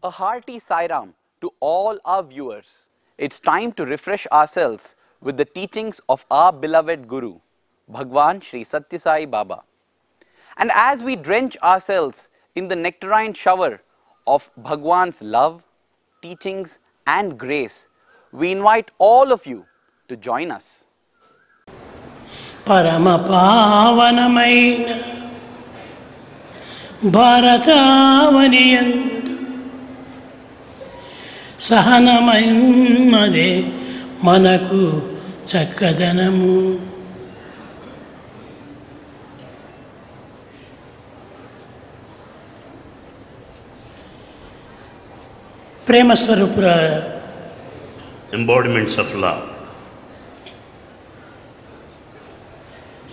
A hearty Sairam to all our viewers. It's time to refresh ourselves with the teachings of our beloved Guru, Bhagwan Sri Satya Sai Baba. And as we drench ourselves in the nectarine shower of Bhagwan's love, teachings and grace, we invite all of you to join us. Paramapavanamaina Bharatavaniyandu Sahanamainade Manaku Chakadanamu. Prema Swarupura, embodiments of love.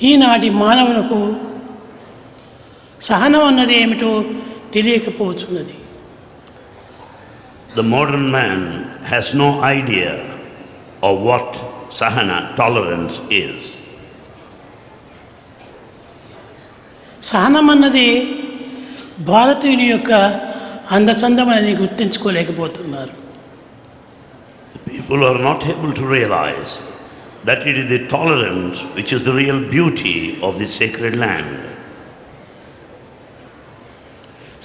ఈనాటి మానవులకు సహనం అన్నది ఏమిటో తెలియకపోతున్నది. The modern man has no idea of what sahana, tolerance, is. సహనం అన్నది భారతీయుని యొక్క అందచందమని గుర్తించుకోలేకపోతున్నారు. People are not able to realize that it is the tolerance which is the real beauty of the sacred land.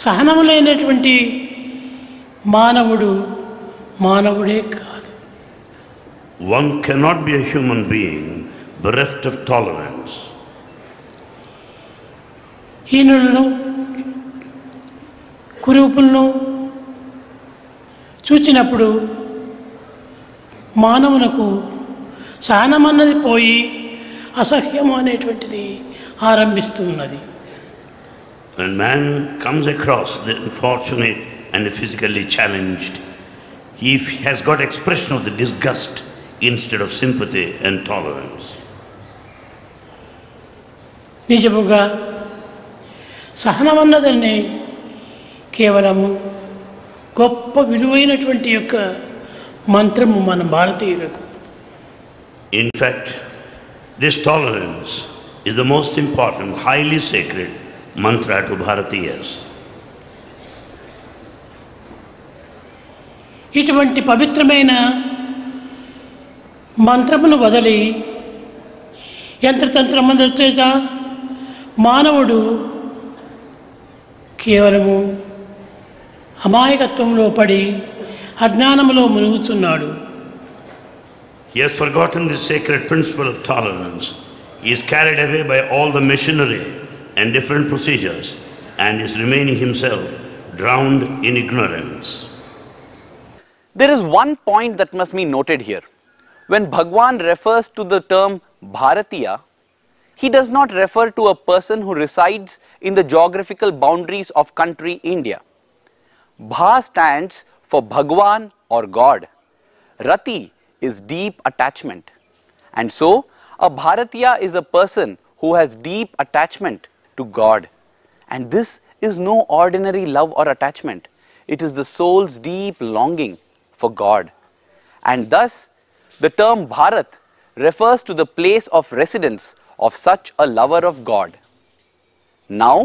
సహనం లేనటువంటి మానవుడు మానవుడే కాదు. One cannot be a human being bereft of tolerance. హీనులను కురూపులను చూచినప్పుడు మానవునకు సహనం అన్నది పోయి అసహ్యము అనేటువంటిది ఆరంభిస్తున్నది. When man comes across the unfortunate and the physically challenged, he has got expression of the disgust instead of sympathy and tolerance. నిజముగా సహనం అన్నదని కేవలము గొప్ప విలువైనటువంటి యొక్క మంత్రము మన భారతీయులకు. In fact, this tolerance is the most important, highly sacred mantra to Bharatiyas. ఇటువంటి పవిత్రమైన మంత్రమును వదిలి యంత్రతంత్రముల చేత మానవుడు కేవలము అమాయకత్వంలో పడి అజ్ఞానములో మునుగుతున్నాడు. He has forgotten the sacred principle of tolerance. He is carried away by all the machinery and different procedures and is remaining himself drowned in ignorance. There is one point that must be noted here. When Bhagwan refers to the term Bharatiya, he does not refer to a person who resides in the geographical boundaries of country India. Bha stands for Bhagwan or God. Rati is deep attachment. And so, a Bharatiya is a person who has deep attachment to God. And this is no ordinary love or attachment. It is the soul's deep longing for God. And thus, the term Bharat refers to the place of residence of such a lover of God. Now,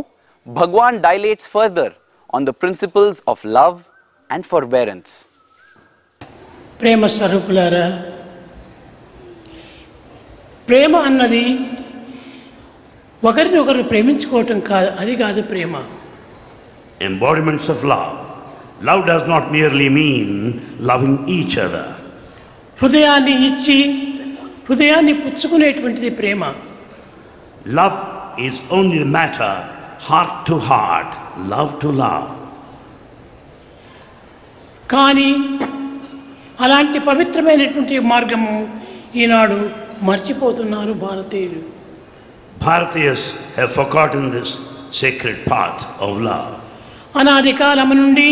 Bhagwan dilates further on the principles of love and forbearance. ప్రేమ స్వరూపులారా, ప్రేమ అన్నది ఒకరిని ఒకరు ప్రేమించుకోవటం కాదు, అది కాదు ప్రేమ. Embodiments of love. Love does not merely mean loving each other. హృదయాన్ని ఇచ్చి హృదయాన్ని పుచ్చుకునేటువంటిది ప్రేమ. Love is only a matter, heart to heart, love to love. కానీ అలాంటి పవిత్రమైనటువంటి మార్గము ఈనాడు మర్చిపోతున్నారు భారతీయులు. Bharatiyas have forgotten this sacred path of love. అనాది కాలము నుండి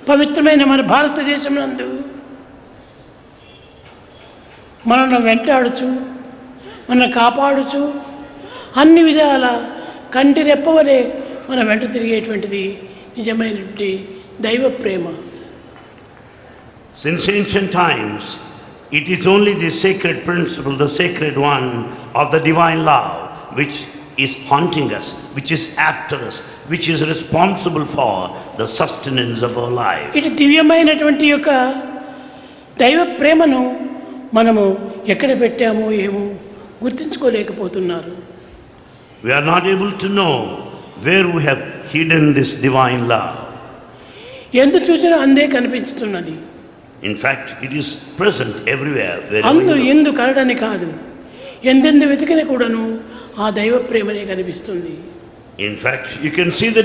పవిత్రమైన మన భారతదేశం నందు మనల్ని వెంటాడుచు మనల్ని కాపాడుచు అన్ని విధాల కంటి రెప్పవలే మన వెంట తిరిగేటువంటిది నిజమైనటువంటి దైవ ప్రేమ. Since ancient times, it is only the sacred principle, the sacred one of the divine love, which is haunting us, which is after us, which is responsible for the sustenance of our life. ఇటు దివ్యమైనటువంటి యొక్క దైవ ప్రేమను మనము ఎక్కడ పెట్టామో ఏమో గుర్తించుకోలేకపోతున్నారు. We are not able to know where we have hidden this divine love. ఎందు చూసినా అందే కనిపిస్తున్నది. In fact, it is present everywhere. అందు ఎందు కరడని కాదు, ఎందెందు వెతికిన కూడాను ఆ దైవ ప్రేమనే కనిపిస్తుంది. In fact, you can see the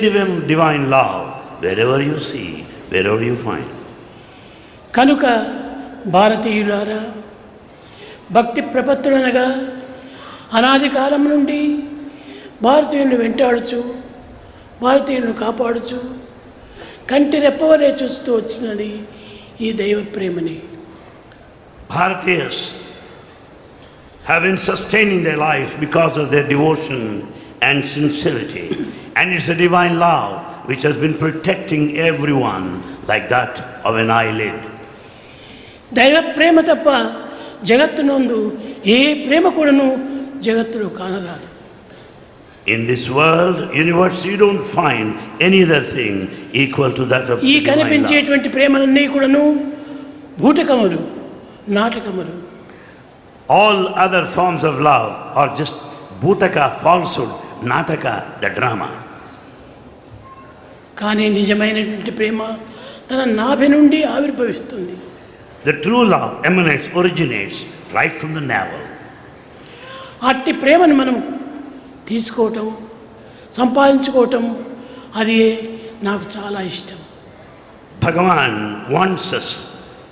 divine love wherever you see, wherever you find. కనుక భారతీయులారా, భక్తి ప్రపత్తులనగా అనాది కాలం నుండి భారతీయులను వెంటాడుచు, భారతీయులను కాపాడుచు, కంటి రెప్పవలే చూస్తూ వచ్చినది ఈ దైవ ప్రేమని. Bharatiyas have been sustaining their life because of their devotion and sincerity, and it's a divine love which has been protecting everyone like that of an eyelid. దైవ ప్రేమ తప్ప జగత్తునందు ఏ ప్రేమ కూడాను జగత్తులో కానరాదు. In this world, universe, you don't find any other thing equal to that of ఈ divine love. కనిపించేటువంటి ప్రేమలన్నీ కూడాను భూటకములు, నాటకములు. All other forms of love are just bhutaka, falsehood, nataka, the drama. కానీ నిజమైనటువంటి ప్రేమ తన నాభి నుండి ఆవిర్భవిస్తుంది. The true love emanates, originates right from the navel. అట్టి ప్రేమను మనం తీసుకోవటం, సంపాదించుకోవటం, అది నాకు చాలా ఇష్టం. Bhagavan wants us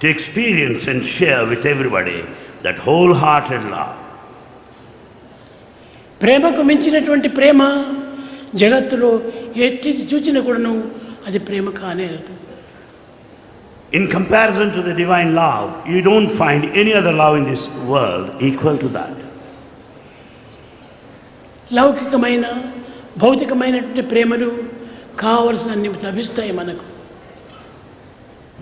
to experience and share with everybody that wholehearted love. ప్రేమకు మించినటువంటి ప్రేమ జగత్తులో ఎట్టి చూచిన కూడాను అది ప్రేమ కానేరదు. In comparison to the divine love, you don't find any other love in this world equal to that. లౌకికమైన భౌతికమైనటువంటి ప్రేమలు కావలసినన్ని లభిస్తాయి మనకు.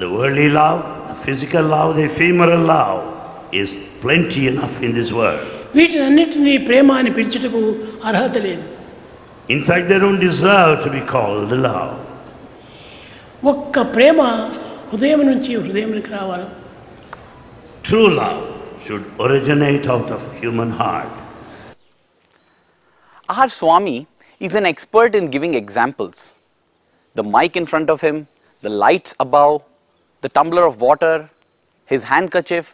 The worldly love, the physical love, the ephemeral love is plenty enough in this world. వీటినన్నిటినీ ప్రేమ అని పిలుచుటకు అర్హత లేదు. In fact, they don't deserve to be called love. ఒక్క ప్రేమ హృదయం నుంచి హృదయానికి రావాలి. True love should originate out of human heart. Our Swami is an expert in giving examples. The mic in front of him, the lights above, the tumbler of water, his handkerchief,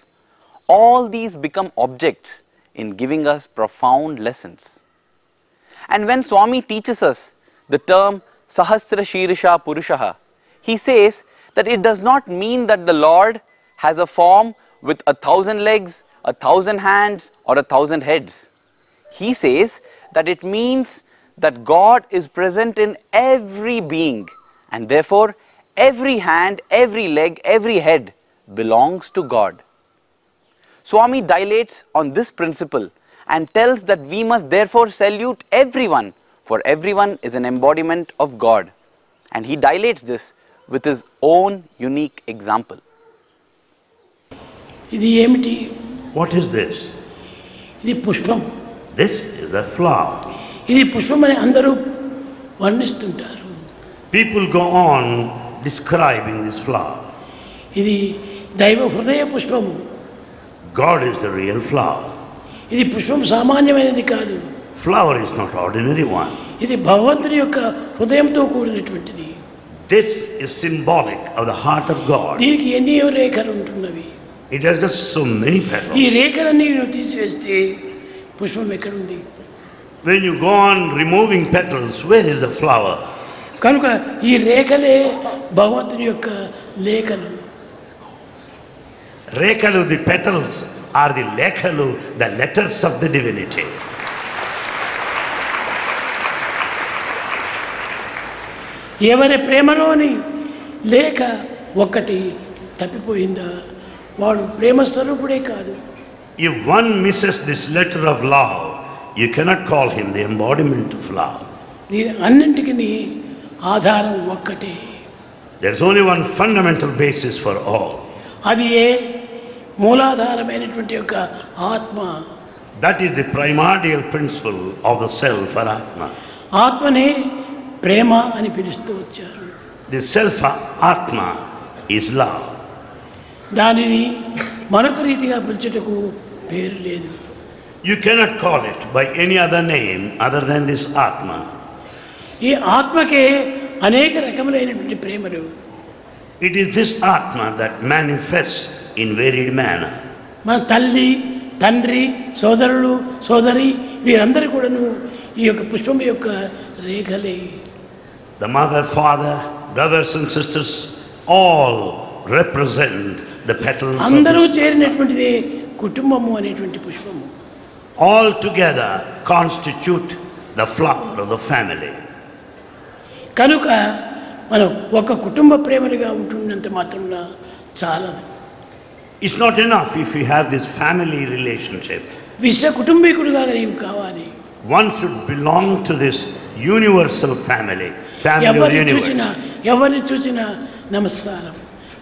all these become objects in giving us profound lessons. And when Swami teaches us the term Sahasra Shirisha Purushaha, he says that it does not mean that the Lord has a form with 1,000 legs, 1,000 hands or 1,000 heads. He says that it means that God is present in every being, and therefore every hand, every leg, every head belongs to God. Swami dilates on this principle and tells that we must therefore salute everyone, for everyone is an embodiment of God. And he dilates this with his own unique example. ఇది ఏమిటి? What is this? ఇది పుష్పం. This is a flower. ఇది పుష్పం అని అందరూ వర్ణిస్తుంటారు. People go on describing this flower. ఇది దైవ హృదయ పుష్పము. God is the real flower. ఇది పుష్పం సామాన్యమైనది కాదు. Flower is not ordinary one. ఇది భగవంతుని యొక్క హృదయంతో కూడినటువంటిది. This is symbolic of the heart of God. దీనికి ఎన్నో రేఖలు ఉంటున్నవి. It has got so many petals. ఈ రేఖలన్నీ నువ్వు తీసివేస్తే పుష్పం ఎక్కడుంది? When you go on removing petals, where is the flower? కనుక ఈ రేఖలే భగవంతుని యొక్క లేఖలు. Rekalu, the petals, are the lekalu, the letters of the divinity. ఎవరి ప్రేమలోని లేఖ ఒక్కటి తప్పిపోయిందా వాడు ప్రేమ స్వరూపుడే కాదు. If one misses this letter of love, you cannot call him the embodiment of love. దీని అన్నింటికి ఆధారం ఒక్కటే. There is only one fundamental basis for all. అది ఏ మూలాధారమైనటువంటి యొక్క ఆత్మ. That is the primordial principle of the self or Atma. ఆత్మనే ప్రేమ అని పిలుస్తూ వచ్చారు. The self Atma is love. దానిని మరొక రీతిగా పిలుచుటకు పేరు లేదు. You cannot call it by any other name other than this Atma. ఈ ఆత్మకే అనేక రకములైనటువంటి ప్రేమలు. It is this Atma that manifests in varied manner. మన తల్లి, తండ్రి, సోదరులు, సోదరి వీరందరూ కూడాను ఈ యొక్క పుష్పం యొక్క రేఖలే. The mother, father, brothers and sisters all represent the petals of అందరూ this. చేరినటువంటిదే కుటుంబము అనేటువంటి పుష్పము. All together constitute the flower of the family. కనుక మనం ఒక కుటుంబ ప్రేమలుగా ఉంటున్నంత మాత్రమున చాలదు. It's not enough if you have this family relationship. విశ్వ కుటుంబీకుడుగా నీవు కావాలి. One should belong to this universal family, family of the universe. ఎవరిని చూచినా నమస్కారం,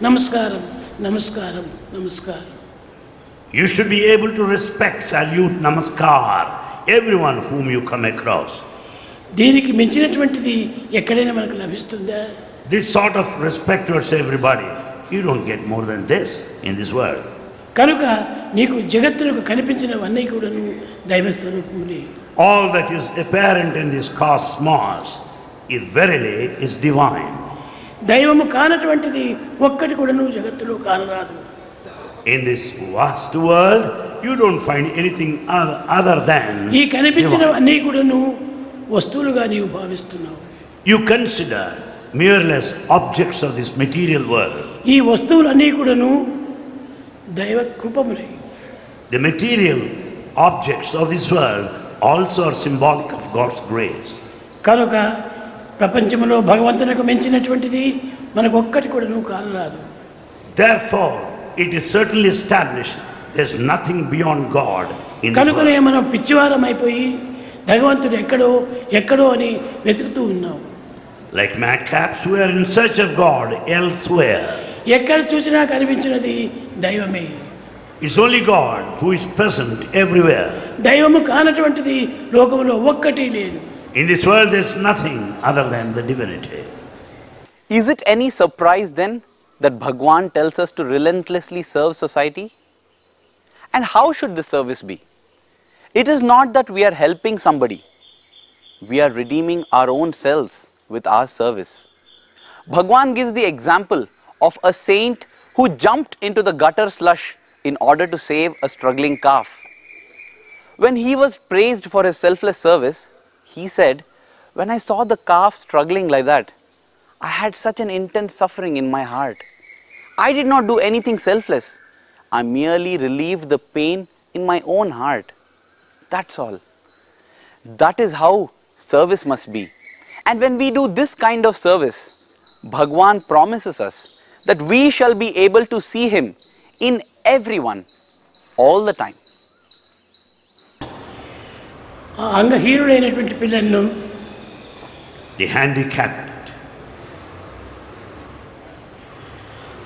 నమస్కారం, నమస్కారం, నమస్కారం. You should be able to respect, salute, namaskar everyone whom you come across. దీనికి మించినటువంటిది ఎక్కడైనా మనకు లభిస్తుందా? This sort of respect towards everybody, you don't get more than this in this world. కనుక నీకు జగత్తులకు కనిపించినవన్నీ కూడాను దైవ స్వరూపములే. All that is apparent in this cosmos is verily is divine. దైవము కానటువంటిది ఒక్కటి కూడాను జగత్తులో కానరాదు. In this vast world, you don't find anything other than ఈ కనిపించినవన్నీ divine. కూడాను వస్తువులుగా నీవు భావిస్తున్నావు. You consider merely objects of this material world. ఈ వస్తువులన్నీ కూడాను దైవ కృపములే. The material objects of this world also are symbolic of God's grace. కనుక ప్రపంచంలో భగవంతునికి మించినటువంటిది మనకు ఒక్కటి కూడాను కానరాదు. Therefore, it is certainly established there is nothing beyond God in this కనుకనే world. మనం పిచ్చివారం అయిపోయి భగవంతుడు ఎక్కడో ఎక్కడో అని వెతుకుతూ ఉన్నాం. Like madcaps who are in search of God elsewhere. ఎక్కడ చూసినా కనిపించినది దైవమే. It's only God who is present everywhere. దైవము కానటువంటిది లోకములో ఒక్కటి లేదు. In this world there is nothing other than the divinity. Is it any surprise then that Bhagwan tells us to relentlessly serve society? And how should this service be? It is not that we are helping somebody. We are redeeming our own selves with our service. Bhagwan gives the example of a saint who jumped into the gutter slush in order to save a struggling calf. When he was praised for his selfless service, he said, "When I saw the calf struggling like that, I had such an intense suffering in my heart. I did not do anything selfless. I merely relieved the pain in my own heart. That's all." That is how service must be. And when we do this kind of service, Bhagwan promises us that we shall be able to see him in everyone all the time. అంగహీనుడైనటువంటి పిల్లలను, The handicapped.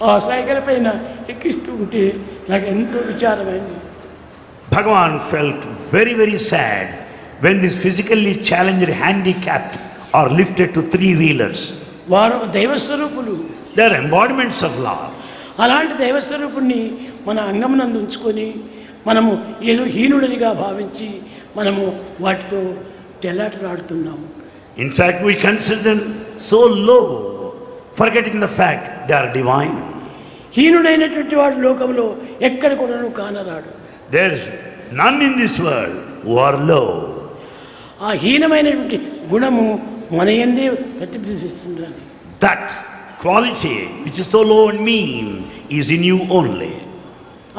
ఆ cycle పైన ఎక్కిస్తూ ఉంటే నాకు ఎంతో విచారమైంది. Bhagavan felt very, very sad when these physically challenged handicapped are lifted to three-wheelers. వారు దైవస్వరూపులు. They are embodiments of love. అలాంటి దైవస్వరూపుణ్ణి మన అంగమునందు ఉంచుకొని మనము ఏదో హీనుడిగా భావించి మనము వాటితో తెల్లాటలాడుతున్నాము. In fact, we consider them so low, forgetting the fact they are divine. హీనుడైనటువంటి వాడు లోకంలో ఎక్కడ కూడాను కానరాడు. There is none in this world who are low. ఆ హీనమైనటువంటి గుణము మన యందే ప్రతిబింబిస్తుండాలి. That quality which is so low and mean is in you only.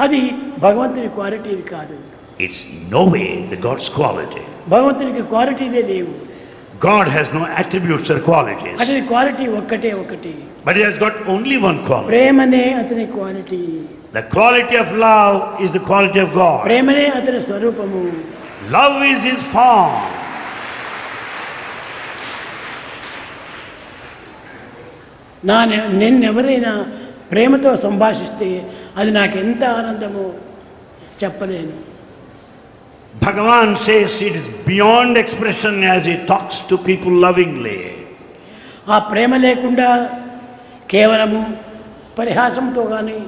అది భగవంతుని quality కాదు. It's no way the God's quality. భగవంతునికి క్వాలిటీలే లేవు. God has no attributes or qualities. అతని quality ఒక్కటే ఒకటి. But he has got only one quality. ప్రేమనే అతని quality. The quality of love is the quality of God. ప్రేమనే అతని స్వరూపము. Love is his form. నిన్నెవరైనా ప్రేమతో సంభాషిస్తే అది నాకు ఎంత ఆనందమో చెప్పలేను. Bhagavan says it is beyond expression as he talks to people lovingly. ఆ ప్రేమ లేకుండా కేవలము పరిహాసంతో కానీ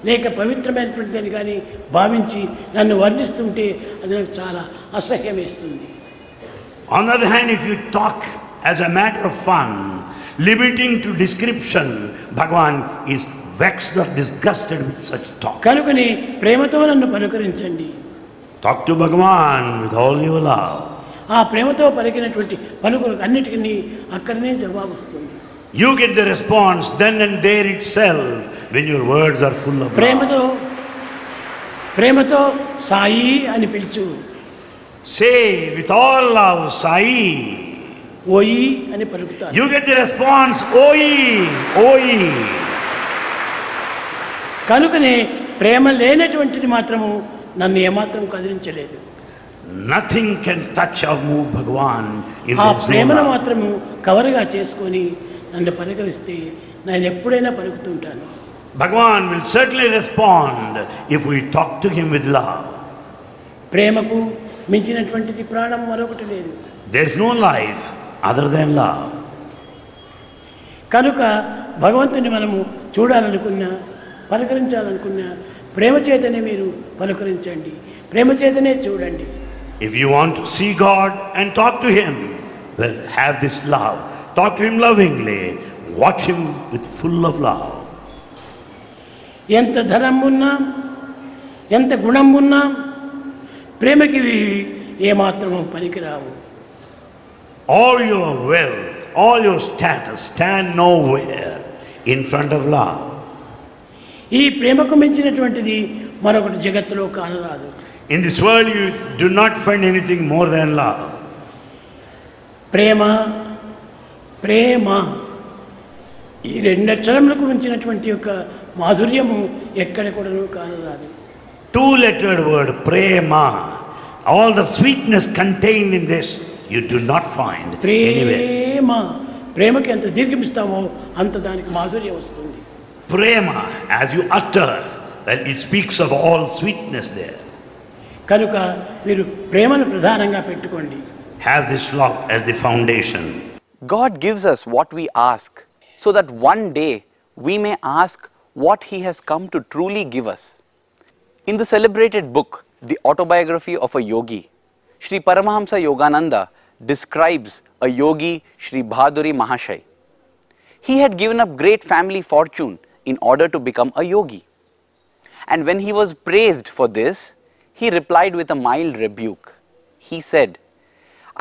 లేక పవిత్రమైనటువంటిదని కానీ భావించి నన్ను వర్ణిస్తుంటే అది నాకు చాలా అసహ్యం వేస్తుంది. On the other hand, if you talk as a matter of fun, limiting to description, Bhagavan is vexed or disgusted with such talk. కనుకని ప్రేమతో నన్ను పలుకరించండి. Talk to Bhagavan with all your love. ఆ ప్రేమతో పలికినటువంటి పలుకులకు అన్నిటికీ అక్కడనే జవాబు వస్తుంది. You get the response then and there itself when your words are full of love. ప్రేమతో సాయి అని పిలుచు. Say with all love, Sai. ఓయి అని పలుకుతాను. You get the response, Oi, Oi. కనుకనే ప్రేమ లేనటువంటిది మాత్రము నన్ను ఏమాత్రం కదిలించలేదు. Nothing can touch or move Bhagavan in ఆ this ప్రేమను love. మాత్రము కవరుగా చేసుకొని నన్ను పలకరిస్తే నేను ఎప్పుడైనా పలుకుతుంటాను. Bhagavan will certainly respond if we talk to him with love. ప్రేమకు మించినటువంటిది ప్రాణం మరొకటి లేదు. There is no life other than love. కనుక భగవంతుని మనము చూడాలనుకున్నా పలకరించాలనుకున్నా ప్రేమ చేతనే మీరు పలకరించండి, ప్రేమ చేతనే చూడండి. If you want to see God and talk to him, well, have this love. Talk to him lovingly. Watch him with full of love. ఎంత ధనం ఉన్నా ఎంత గుణం ఉన్నా ప్రేమకి ఏమాత్రము పనికిరావు. All your wealth, all your status stand nowhere in front of love. ఈ ప్రేమకు మించినటువంటిది మరొకటి జగత్తులో కానరాదు. In this world you do not find anything more than love. ప్రేమ ప్రేమ ఈ రెండు అక్షరములకు మించినటువంటి యొక్క మాధుర్యము ఎక్కడ కూడాను కానరాదు. Two-lettered word, prema. All the sweetness contained in this you do not find anywhere. ప్రేమకి ఎంత దీర్ఘమిస్తావో అంత దానికి మాధుర్యం వస్తుంది. Prema, as you utter, well, it speaks of all sweetness there. కనుక మీరు ప్రేమను ప్రధానంగా పెట్టుకోండి. Have this love as the foundation. God gives us what we ask, so that one day we may ask what he has come to truly give us. In the celebrated book, The Autobiography of a Yogi, Sri Paramahamsa Yogananda describes a yogi, Sri Bhaduri Mahashay. He had given up great family fortune in order to become a yogi. And when he was praised for this, he replied with a mild rebuke. He said,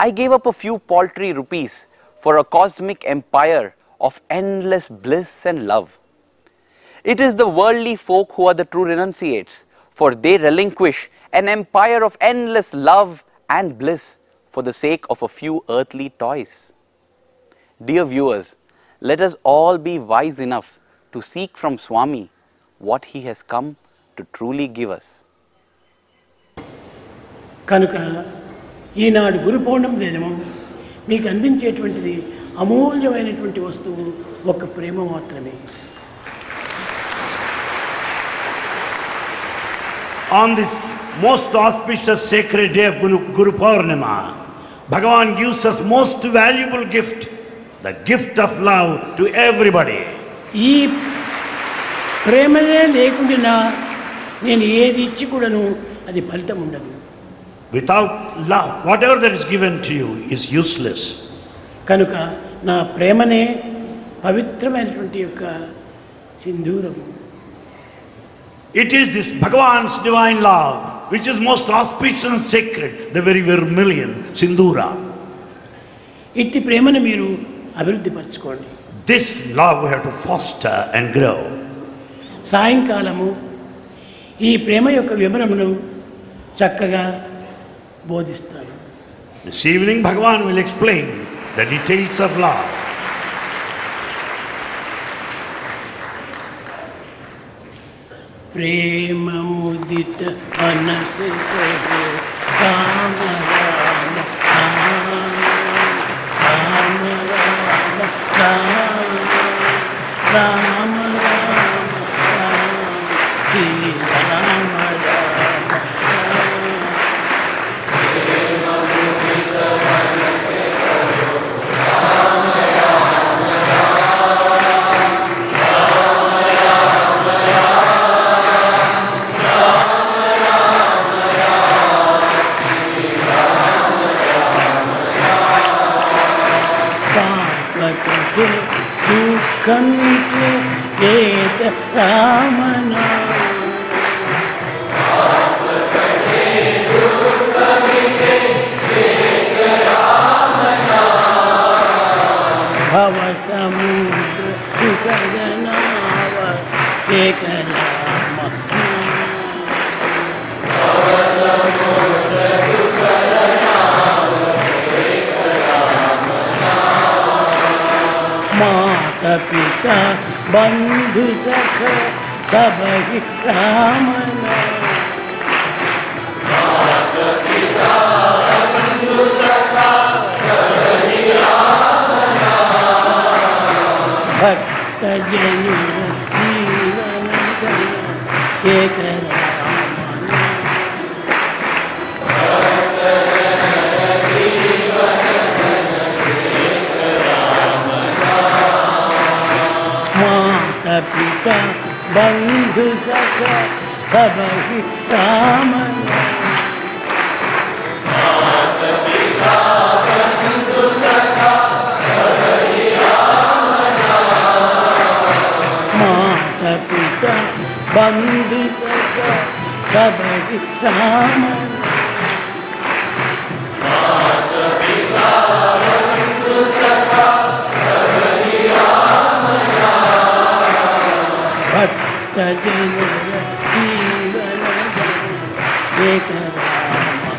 "I gave up a few paltry rupees for a cosmic empire of endless bliss and love. It is the worldly folk who are the true renunciates, for they relinquish an empire of endless love and bliss for the sake of a few earthly toys." Dear viewers, let us all be wise enough to seek from Swami what he has come to truly give us. కనుక ఈనాడు గురు పౌర్ణమి దినము మీకు అందించేటువంటిది అమూల్యమైనటువంటి వస్తువు ఒక ప్రేమ మాత్రమే. On this most auspicious sacred day of Guru Poornima, Bhagavan gives us most valuable gift, the gift of love to everybody. ఈ ప్రేమనే లేకుండా నేను ఏది ఇచ్చి కూడాను అది ఫలితం ఉండదు. Without love, whatever that is given to you is useless. కనుక నా ప్రేమనే పవిత్రమైనటువంటి యొక్క సింధూరము. It is this Bhagavan's divine love which is most auspicious and sacred, the very vermilion, Sindura. ఇట్టి ప్రేమను మీరు అభివృద్ధి పరచుకోండి. This love we have to foster and grow. సాయంకాలము ఈ ప్రేమ యొక్క వివరమును చక్కగా బోధిస్తాను. This evening Bhagavan will explain the details of love. ప్రేమ ముదిత మనసు కహే రామ రామ రామ రామ రామ రామ कंठे वेद राम नाम भव समुद्र सुखद नाव एक राम माता पिता बंधु सख सब ही राम नाम भक्त जन जीवन धन एक राम माता पिता बंधु सख सब ही राम माता पिता बंधु सखा सब ही राम भक्त जन जीवन धन एक राम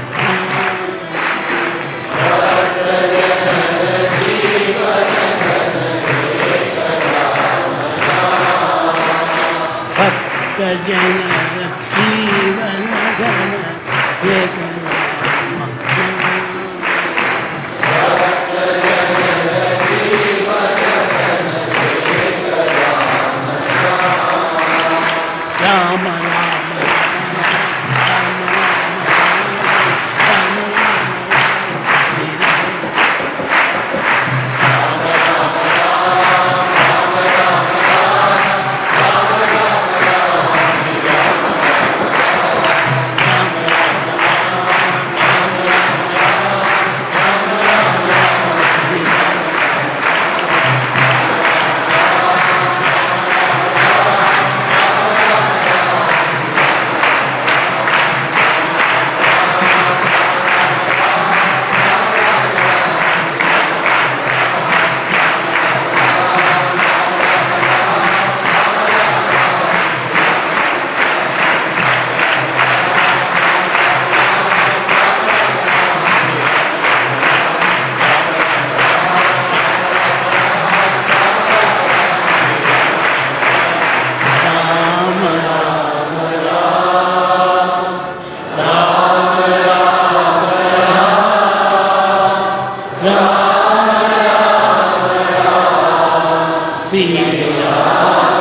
भक्त जन जीवन धन एक राम राम Sri Ram